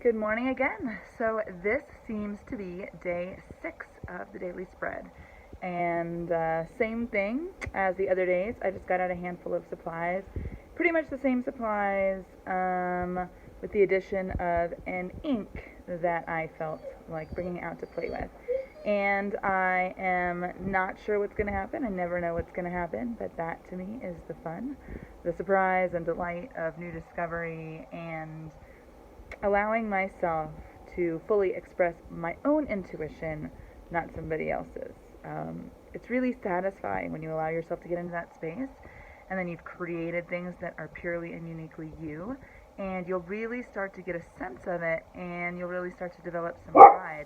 Good morning again. So this seems to be day 6 of the daily spread. And same thing as the other days. I just got out a handful of supplies. Pretty much the same supplies with the addition of an ink that I felt like bringing out to play with. And I am not sure what's going to happen. I never know what's going to happen, but that to me is the fun, the surprise and delight of new discovery and allowing myself to fully express my own intuition, not somebody else's. It's really satisfying when you allow yourself to get into that space and then you've created things that are purely and uniquely you, and you'll really start to get a sense of it and you'll really start to develop some pride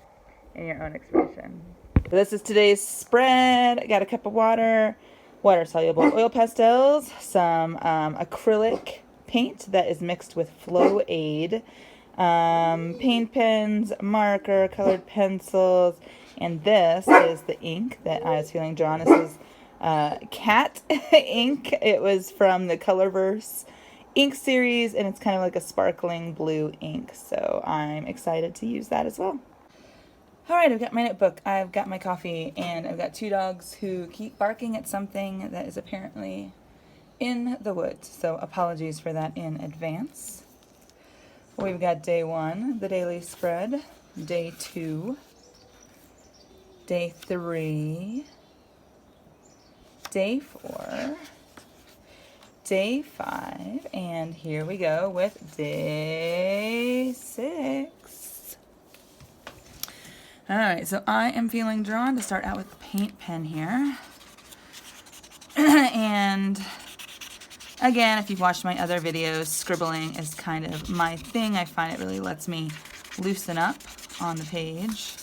in your own expression. So this is today's spread. I got a cup of water, water-soluble oil pastels, some acrylic paint that is mixed with Flow Aid, paint pens, marker, colored pencils, and this is the ink that I was feeling drawn. This is cat ink. It was from the Colorverse ink series, and it's kind of like a sparkling blue ink, so I'm excited to use that as well. Alright, I've got my notebook, I've got my coffee, and I've got 2 dogs who keep barking at something that is apparently in the woods, so apologies for that in advance. We've got day 1, the daily spread, day 2, day 3, day 4, day 5, and here we go with day 6. Alright, so I am feeling drawn to start out with the paint pen here. And again, if you've watched my other videos, scribbling is kind of my thing. I find it really lets me loosen up on the page.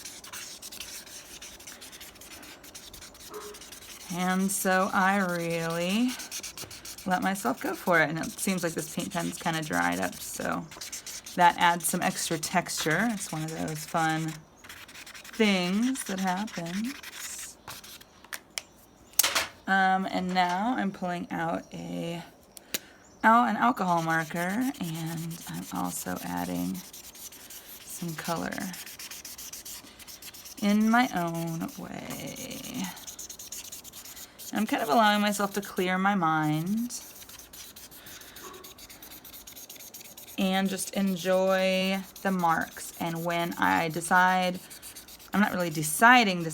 And so I really let myself go for it. And it seems like this paint pen's kind of dried up, so that adds some extra texture. It's one of those fun things that happens. And now I'm pulling out an alcohol marker, and I'm also adding some color in my own way. I'm kind of allowing myself to clear my mind and just enjoy the marks. And when I decide, I'm not really deciding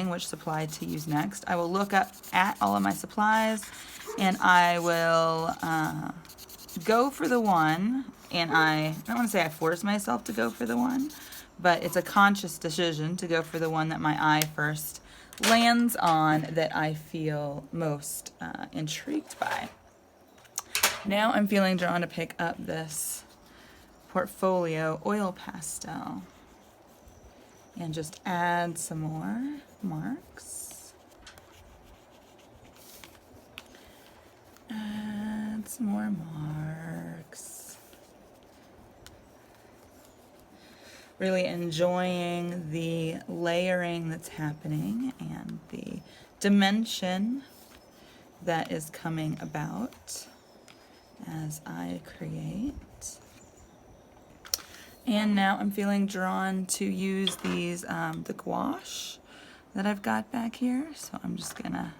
which supply to use next. I will look up at all of my supplies and I will go for the one, and I don't want to say I force myself to go for the one, but it's a conscious decision to go for the one that my eye first lands on, that I feel most intrigued by. Now I'm feeling drawn to pick up this Portfolio oil pastel and just add some more marks. Add some more marks. Really enjoying the layering that's happening and the dimension that is coming about as I create. And now I'm feeling drawn to use these, the gouache that I've got back here. So I'm just gonna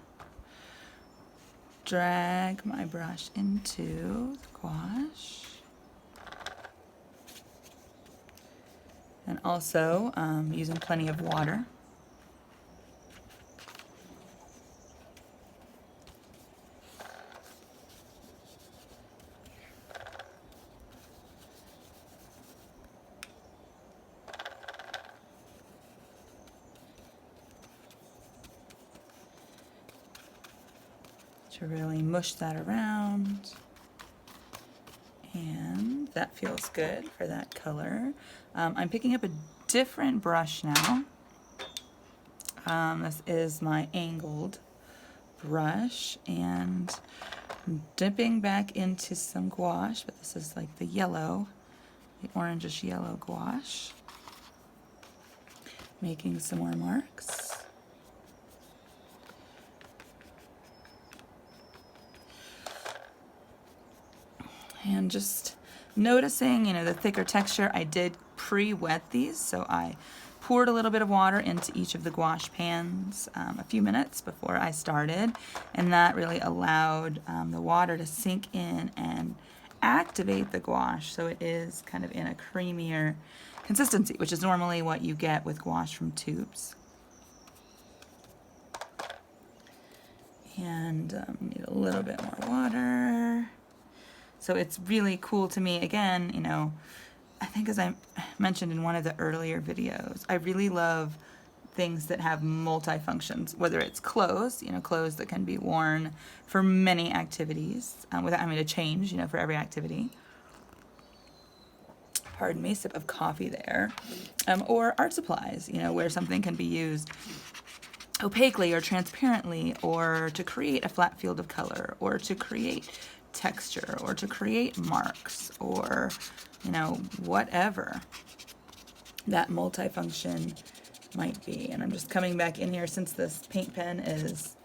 drag my brush into the gouache. And also using plenty of water. To really mush that around, and that feels good for that color. I'm picking up a different brush now. This is my angled brush, and I'm dipping back into some gouache, but this is like the yellow, the orangish yellow gouache. Making some more marks. And just noticing, you know, the thicker texture. I did pre-wet these, so I poured a little bit of water into each of the gouache pans a few minutes before I started, and that really allowed the water to sink in and activate the gouache, so it is kind of in a creamier consistency, which is normally what you get with gouache from tubes. And need a little bit more water. So it's really cool to me, again, you know, I think as I mentioned in one of the earlier videos, I really love things that have multi-functions, whether it's clothes, you know, clothes that can be worn for many activities without having to change, you know, for every activity. Pardon me, sip of coffee there. Or art supplies, you know, where something can be used opaquely or transparently, or to create a flat field of color, or to create texture, or to create marks, or, you know, whatever that multifunction might be. And I'm just coming back in here, since this paint pen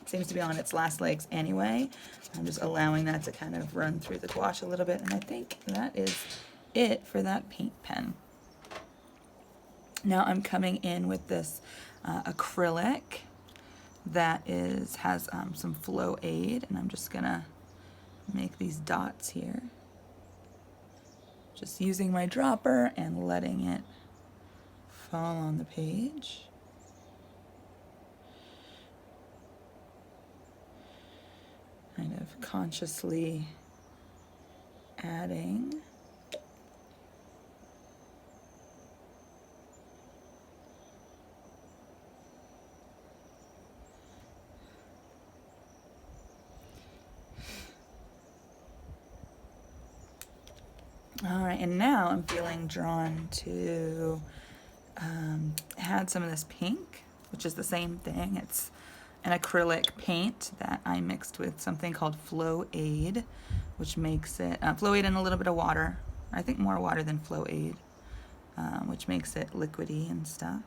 seems to be on its last legs anyway. I'm just allowing that to kind of run through the gouache a little bit, and I think that is it for that paint pen. Now I'm coming in with this acrylic that has some flow aid, and I'm just gonna make these dots here. Just using my dropper and letting it fall on the page. Kind of consciously adding. All right, and now I'm feeling drawn to add some of this pink, which is the same thing. It's an acrylic paint that I mixed with something called Flow Aid, which makes it, Flow Aid and a little bit of water. I think more water than Flow Aid, which makes it liquidy and stuff.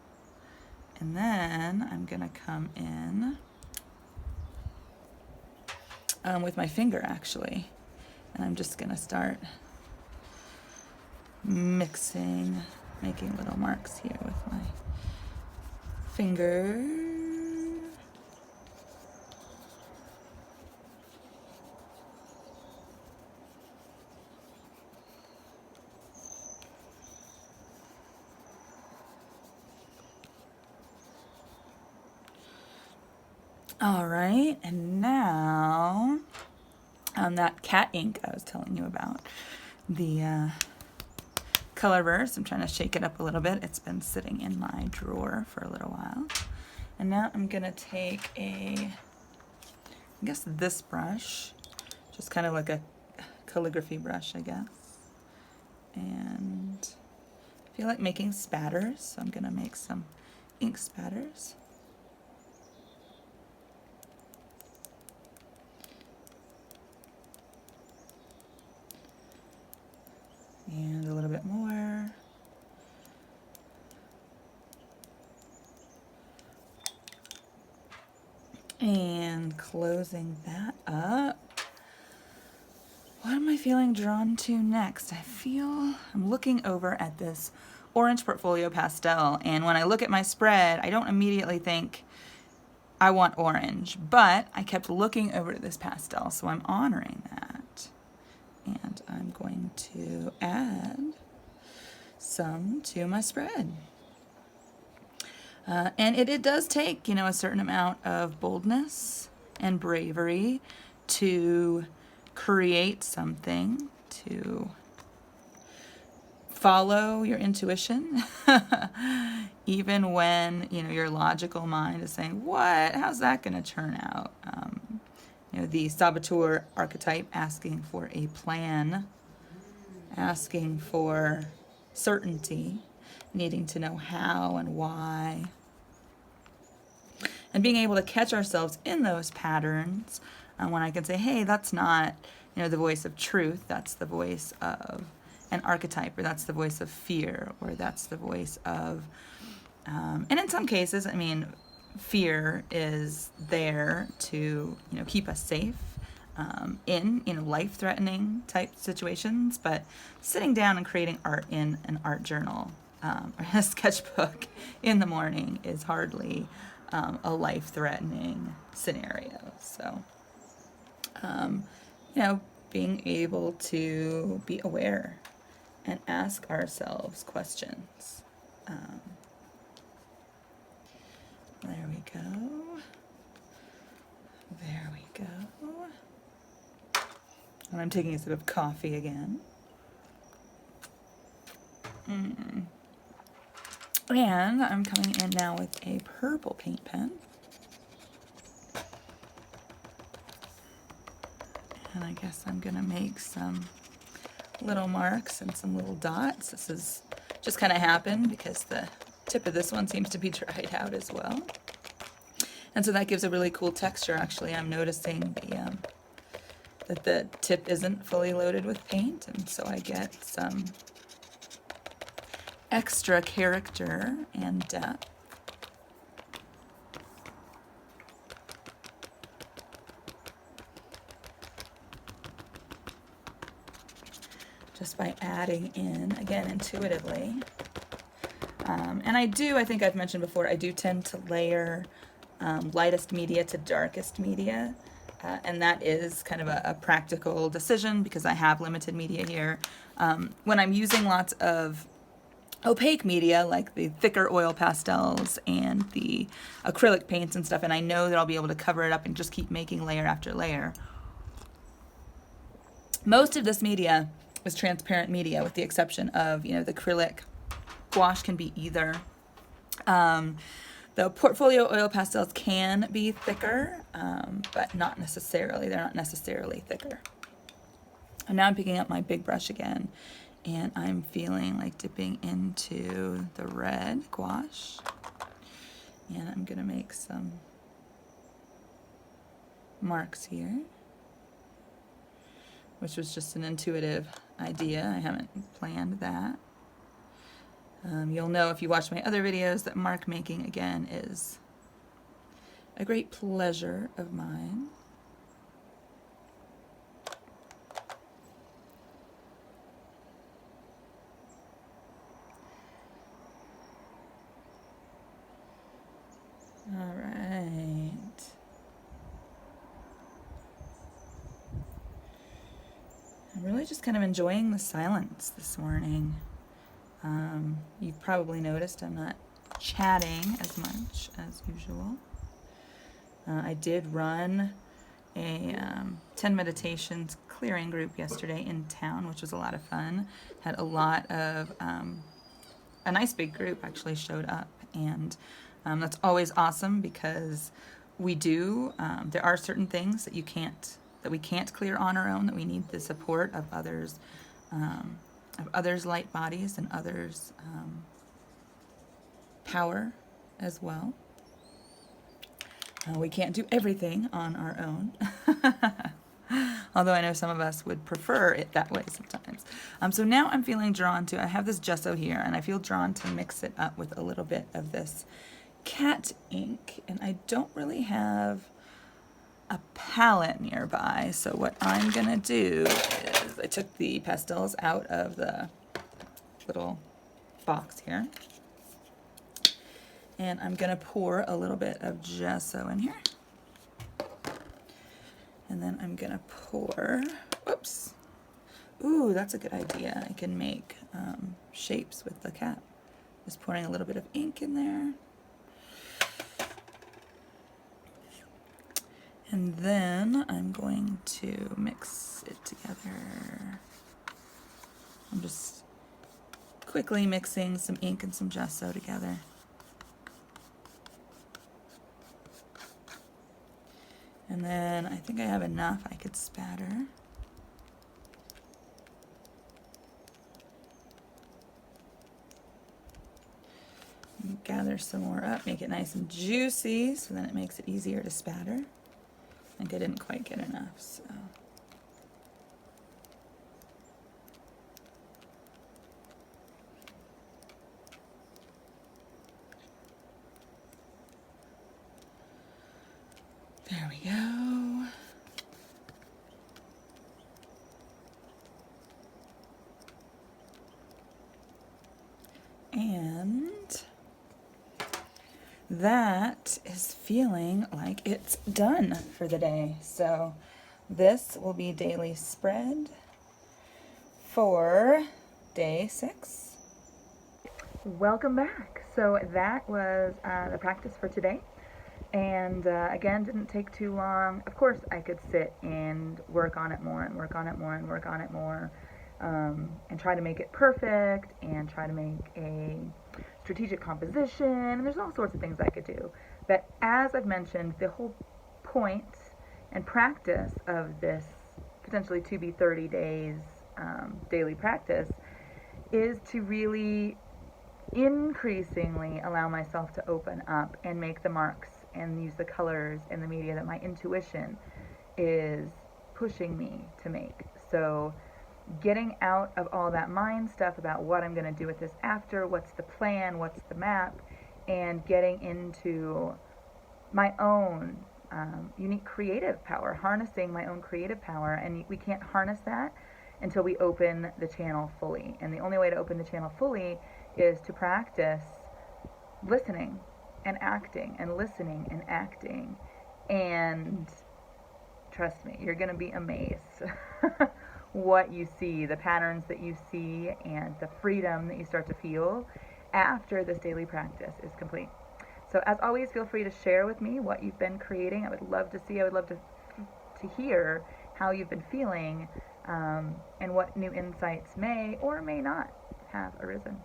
And then I'm gonna come in with my finger, actually. And I'm just gonna start mixing, making little marks here with my finger. All right, and now that cat ink I was telling you about, the Colorverse, I'm trying to shake it up a little bit. It's been sitting in my drawer for a little while. And now I'm gonna take I guess this brush, just kind of like a calligraphy brush, I guess. And I feel like making spatters, so I'm gonna make some ink spatters. And a little bit more. And closing that up. What am I feeling drawn to next? I'm looking over at this Orange Portfolio Pastel, and when I look at my spread, I don't immediately think I want orange, but I kept looking over to this pastel, so I'm honoring that. And I'm going to add some to my spread. And it does take, you know, a certain amount of boldness and bravery to create something, to follow your intuition, even when, you know, your logical mind is saying, what? How's that going to turn out? You know, the saboteur archetype, asking for a plan, asking for certainty, needing to know how and why, and being able to catch ourselves in those patterns when I can say, hey, that's not, you know, the voice of truth, that's the voice of an archetype, or that's the voice of fear, or that's the voice of, and in some cases, I mean, fear is there to, you know, keep us safe. in, life-threatening type situations, but sitting down and creating art in an art journal or a sketchbook in the morning is hardly a life-threatening scenario. So, being able to be aware and ask ourselves questions. There we go. There we go. And I'm taking a sip of coffee again. And I'm coming in now with a purple paint pen. And I guess I'm gonna make some little marks and some little dots. This is just kind of happened because the tip of this one seems to be dried out as well. And so that gives a really cool texture. Actually, I'm noticing that the tip isn't fully loaded with paint, and so I get some extra character and depth. Just by adding in, again, intuitively. And I think I've mentioned before, I do tend to layer lightest media to darkest media. And that is kind of a practical decision because I have limited media here. When I'm using lots of opaque media, like the thicker oil pastels and the acrylic paints and stuff, and I know that I'll be able to cover it up and just keep making layer after layer. Most of this media is transparent media, with the exception of, the acrylic. Gouache can be either. The Portfolio oil pastels can be thicker, but not necessarily. They're not necessarily thicker. And now I'm picking up my big brush again, and I'm feeling like dipping into the red gouache. And I'm going to make some marks here, which was just an intuitive idea. I haven't planned that. You'll know if you watch my other videos that mark making, again, is a great pleasure of mine. All right. I'm really just kind of enjoying the silence this morning. You've probably noticed I'm not chatting as much as usual. I did run a 10 meditations clearing group yesterday in town, which was a lot of fun. Had a lot of, a nice big group actually showed up, and that's always awesome because there are certain things that we can't clear on our own, that we need the support of others light bodies and others power as well. We can't do everything on our own. Although I know some of us would prefer it that way sometimes. So now I'm feeling drawn to, I have this gesso here, and I feel drawn to mix it up with a little bit of this cat ink. And I don't really have a palette nearby, so what I'm gonna do is I took the pastels out of the little box here, and I'm gonna pour a little bit of gesso in here, and then I'm gonna pour, whoops, ooh, that's a good idea. I can make shapes with the cat. Just pouring a little bit of ink in there. And then I'm going to mix it together. I'm just quickly mixing some ink and some gesso together. And then I think I have enough I could spatter. And gather some more up, make it nice and juicy, so then it makes it easier to spatter. I think I didn't quite get enough, so. There we go. And that is feeling like it's done for the day. So this will be daily spread for day 6. Welcome back. So that was the practice for today. And again, didn't take too long. Of course, I could sit and work on it more and work on it more and work on it more, and try to make it perfect and try to make a strategic composition. And there's all sorts of things I could do. But as I've mentioned, the whole point and practice of this potentially to be 30 days daily practice is to really increasingly allow myself to open up and make the marks and use the colors and the media that my intuition is pushing me to make. So getting out of all that mind stuff about what I'm going to do with this after, what's the plan, what's the map, and getting into my own unique creative power, harnessing my own creative power. And we can't harness that until we open the channel fully. And the only way to open the channel fully is to practice listening and acting and listening and acting. And trust me, you're going to be amazed what you see, the patterns that you see, and the freedom that you start to feel after this daily practice is complete. So as always, feel free to share with me what you've been creating. I would love to see, I would love to hear how you've been feeling, and what new insights may or may not have arisen.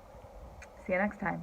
See you next time.